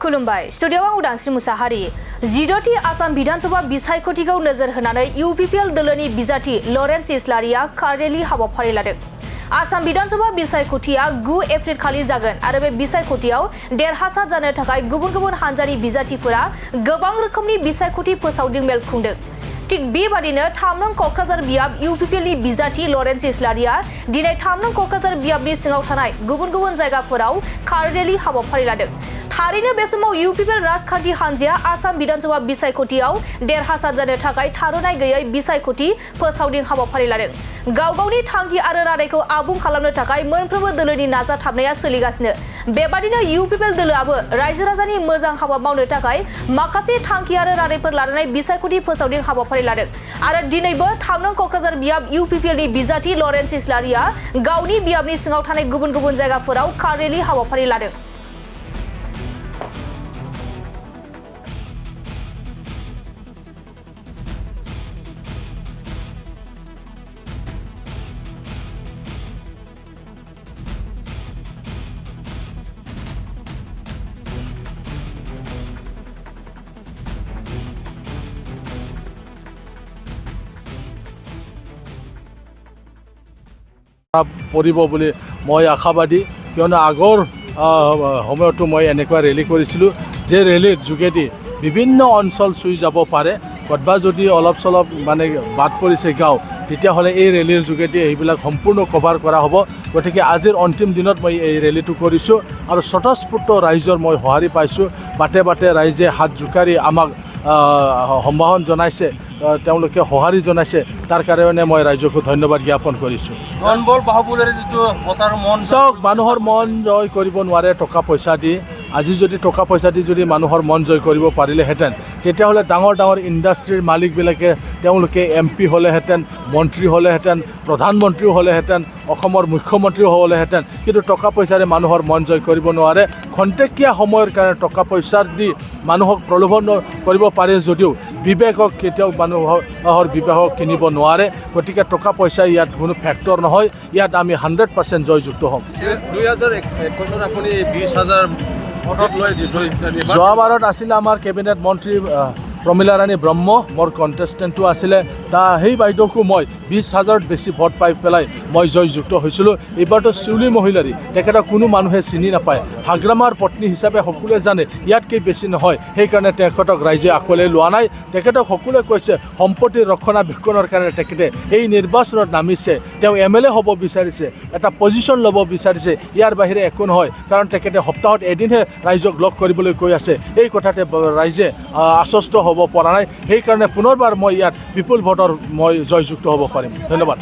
खुलुमबाय स्टुडियोआव उदांस्रि मुसाहारि जिद'थि आसाम विधानसभा बिसायख'थिखौ नोजोर होनानै UPPL दोलोनि बिजाथि लरेन्स इस्लारिया काररेलि हाबाफारि लादों। आसाम विधानसभा बिसायख'थिया 9 एप्रिल खालि जागोन आरो बे बिसायख'थियाव देरहासार जानो थाखाय गुबुन हानजानि बिजाथिफोरा गोबां रोखोमनि बिसायख'थि फोसावदिं मेल खुंदों। थिग बेबादिनो 3 नं क'क्राझार बियाब UPPL नि बिजाथि लरेन्स इस्लारिया दिनै 3 नं क'क्राझार बियाबनि सिङाव थानाय गुबुन जायगाफोराव काररेलि हाबाफारि लादों। थारैनो बे समाव UPPL राजखान्थि हानजाया आसाम विधानसभा बिसायख'थियाव देरहासार जानो थाखाय थाद'नाय गैयै बिसायख'थि फोसावदिं हाबाफारि लादों। गावगावनि थांखि आरो रादायखौ आबुं खालामनो थाखाय मोनफ्रोमबो दोलोनि नाजाथाबनाया सोलिगासिनो। बेबादिनो UPPL दोलोआबो रायजो राजानि मोजां हाबा मावनो थाखाय माखासे थांखि आरो रादायफोर लानानै बिसायख'थि फोसावदिं हाबाफारि लादों। आरो दिनैबो 3 नं क'क्राझार बियाब UPPL नि बिजाथि लरेन्स इस्लारिया गावनि बियाबनि सिङाव थानाय गुबुन जायगाफोराव काररेलि हाबाफारि लादों। পৰিব বুলি মই আশাবাদী কিয়নো আগৰ সময়তো মই এনেকুৱা ৰেলী কৰিছিলোঁ যে ৰেলীৰ যোগেদি বিভিন্ন অঞ্চল চুই যাব পাৰে। কতবা যদি অলপ চলপ মানে বাদ পৰিছে গাঁও তেতিয়াহ'লে এই ৰেলীৰ যোগেদি এইবিলাক সম্পূৰ্ণ কভাৰ কৰা হ'ব। গতিকে আজিৰ অন্তিম দিনত মই এই ৰেলীটো কৰিছোঁ আৰু স্বতঃস্ফূৰ্ত ৰাইজৰ মই সঁহাৰি পাইছোঁ। বাটে ৰাইজে হাত জোকাৰি আমাক সম্ভাষণ জনাইছে, তেওঁলোকে সঁহাৰি জনাইছে, তাৰ কাৰণে মই ৰাইজকো ধন্যবাদ জ্ঞাপন কৰিছোঁ। চাওক, মানুহৰ মন জয় কৰিব নোৱাৰে টকা পইচা দি। আজি যদি টকা পইচা দি যদি মানুহৰ মন জয় কৰিব পাৰিলেহেঁতেন তেতিয়াহ'লে ডাঙৰ ইণ্ডাষ্ট্ৰীৰ মালিকবিলাকে তেওঁলোকে MP হ'লেহেঁতেন, মন্ত্ৰী হ'লেহেঁতেন, প্ৰধানমন্ত্ৰীও হ'লেহেঁতেন, অসমৰ মুখ্যমন্ত্ৰীও হ'লেহেঁতেন। কিন্তু টকা পইচাৰে মানুহৰ মন জয় কৰিব নোৱাৰে। খন্তেকীয়া সময়ৰ কাৰণে টকা পইচা দি মানুহক প্ৰলোভন কৰিব পাৰে যদিও বিবেকক কেতিয়াও মানুহৰ বিবেকক কিনিব নোৱাৰে। গতিকে টকা পইচা ইয়াত কোনো ফেক্টৰ নহয়। ইয়াত আমি 100% জয়যুক্ত হ'ম। 2021 আপুনি 20,000 যোৱাবাৰত আছিলে আমাৰ কেবিনেট মন্ত্ৰী প্ৰমীলা ৰাণী ব্ৰহ্ম, মোৰ কণ্টেষ্টেণ্টটো আছিলে সেই বাইদেউকো মই 20,000 বেছি ভোট পাই পেলাই মই জয়যুক্ত হৈছিলোঁ। এইবাৰতো শিউলি মহিলাৰী, তেখেতক কোনো মানুহে চিনি নাপায়। হাগ্ৰামাৰ পত্নী হিচাপে সকলোৱে জানে, ইয়াতকৈ বেছি নহয়। সেইকাৰণে তেখেতক ৰাইজে আঁকোৱালি লোৱা নাই। তেখেতক সকলোৱে কৈছে সম্পত্তিৰ ৰক্ষণাবেক্ষণৰ কাৰণে তেখেতে এই নিৰ্বাচনত নামিছে। তেওঁ MLA হ'ব বিচাৰিছে, এটা পজিশ্যন ল'ব বিচাৰিছে। ইয়াৰ বাহিৰে একো নহয়, কাৰণ তেখেতে সপ্তাহত এদিনহে ৰাইজক লগ কৰিবলৈ কৈ আছে। এই কথাতে ৰাইজে আশ্বস্ত হ'ব পৰা নাই। সেইকাৰণে পুনৰবাৰ মই ইয়াত বিপুল ভোটৰ মই জয়যুক্ত হ'ব পাৰিম। ধন্যবাদ।